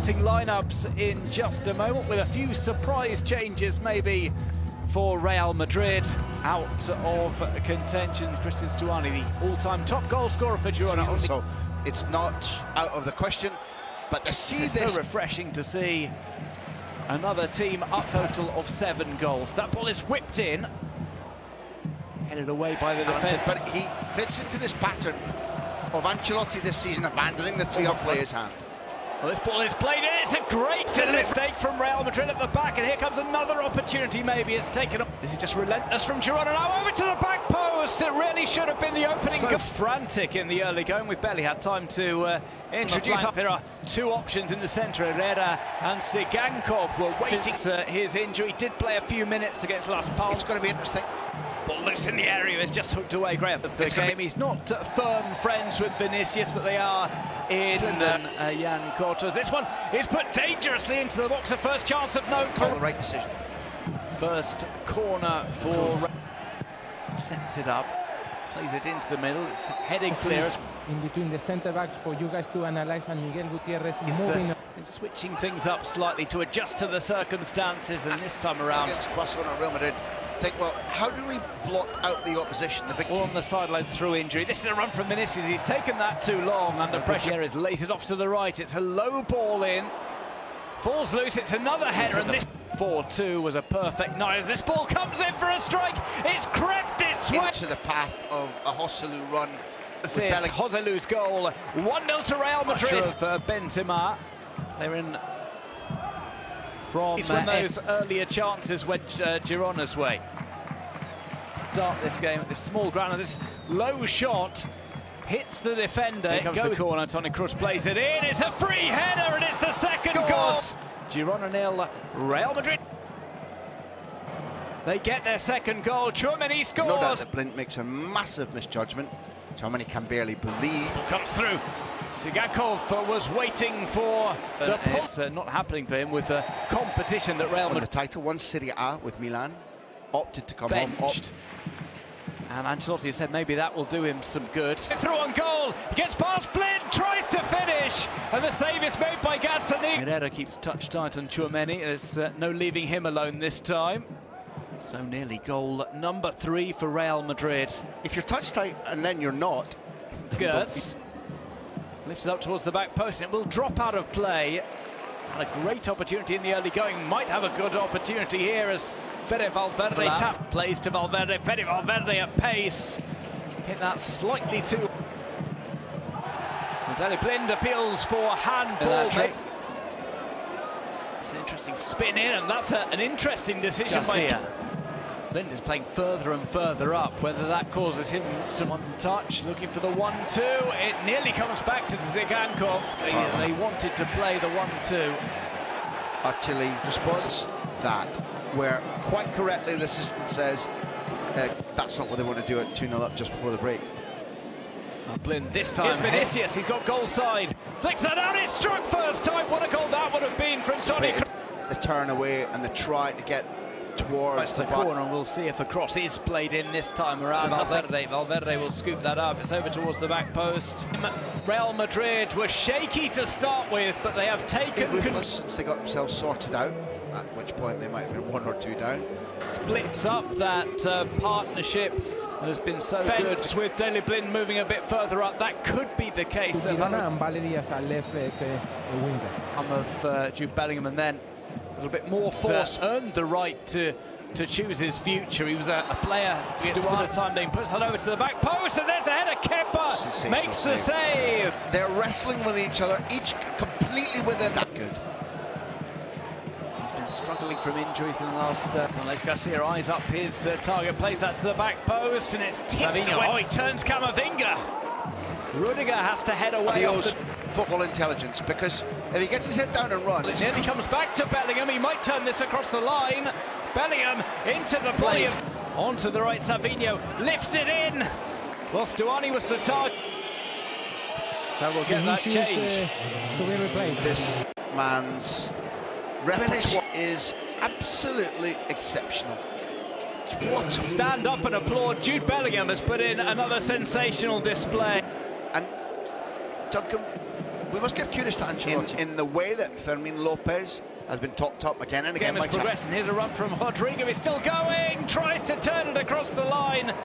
starting lineups in just a moment, with a few surprise changes maybe for Real Madrid. Out of contention, Christian Stuani, the all-time top goal scorer for Girona. So it's not out of the question, but to see it's this... so refreshing to see another team up total of 7 goals. That ball is whipped in, headed away by the defence. But he fits into this pattern of Ancelotti this season abandoning the three-up player's hand. Well, this ball is played in. It's a great mistake from Real Madrid at the back, and here comes another opportunity. Maybe it's taken up. This is just relentless from Girona. Now over to the back post. It really should have been the opening. So frantic in the early going. We've barely had time to introduce. There are 2 options in the centre. Herrera and Sigankov were waiting. Since his injury, did play a few minutes against Las Palmas. It's going to be interesting. Ball loose in the area, is just hooked away. Graham. The game, he's not firm friends with Vinicius, but they are in Jan Cortos. This one is put dangerously into the box. A first chance of note. The right decision. First corner for... Sets it up, plays it into the middle. It's heading clear. In between the centre backs for you guys to analyze, and Miguel Gutierrez moving. He's switching things up slightly to adjust to the circumstances, and this time around against Barcelona, Real Madrid think, well, how do we blot out the opposition, the big team? On the sideline through injury. This is a run from Vinicius. He's taken that too long under pressure. Is lays it off to the right. It's a low ball in, falls loose. It's another header, and this 4-2 was a perfect night as this ball comes in for a strike. It's crept its way into the path of a Joselu run. Joselu's goal. 1-0 to Real Madrid. Of Benzema. They're in from those earlier chances went Girona's way. Start this game at this small ground, and this low shot hits the defender. Here comes the corner. Toni Kroos plays it in. It's a free header, and it's the second goal. Girona 0, Real Madrid. They get their second goal. Tchouaméni scores. No doubt that Blind makes a massive misjudgment. Tchouaméni can barely believe. Comes through. Sigankov was waiting for the pull. It's not happening for him with the competition that Real Madrid. The title won Serie A with Milan, opted to come home. And Ancelotti said maybe that will do him some good. Through on goal, he gets past Blind, tries to finish, and the save is made by Gazzaniga. Herrera keeps touch tight on Tchouaméni. There's no leaving him alone this time. So nearly goal number 3 for Real Madrid. If you're touch tight and then you're not, Gertz lifts it up towards the back post, and it will drop out of play. Had a great opportunity in the early going. Might have a good opportunity here as Fede Valverde plays to Valverde. Fede Valverde at pace. Hit that slightly too. Deli Blind appeals for handball. It's an interesting spin in, and that's an interesting decision by Blind. Is playing further and further up, whether that causes him some touch, looking for the 1-2. It nearly comes back to Sigankov. They wanted to play the 1-2. Actually responds that, where quite correctly the assistant says that's not what they want to do at 2-0 up just before the break. Blind this time. Here's Vinicius, he's got goal side. Flicks that out, it's struck first time. What a goal that would have been from Toni Kroos. The turn away and the try to get towards the corner, and we'll see if a cross is played in this time around. Valverde will scoop that up. It's over towards the back post. Real Madrid were shaky to start with, but they have taken since they got themselves sorted out, at which point they might have been 1 or 2 down. Splits up that partnership has been so good, with Deli Blind moving a bit further up. That could be the case. Girona and Valery as a left winger. Of Jude Bellingham, and then a little bit more force. Earned the right to choose his future. He was a player for the time being. Puts that over to the back post, and there's the header. Kepa makes the save. They're wrestling with each other, each completely within that good. He's been struggling from injuries in the last. Alex Garcia eyes up his target, plays that to the back post, and it's tipped away. Oh, he turns Camavinga. Rudiger has to head away. Football intelligence, because if he gets his head down and runs, it nearly comes back to Bellingham. He might turn this across the line. Bellingham into the play. Onto the right, Savinho lifts it in. Well, Stuani was the target. So we'll get that change. To be replaced. This man's repertoire is absolutely exceptional. What? Stand up and applaud. Jude Bellingham has put in another sensational display. And Duncan, we must give kudos to Ancelotti in the way that Fermin Lopez has been topped up again and again. Game is progressing. Here's a run from Rodrigo. He's still going. Tries to turn it across the line.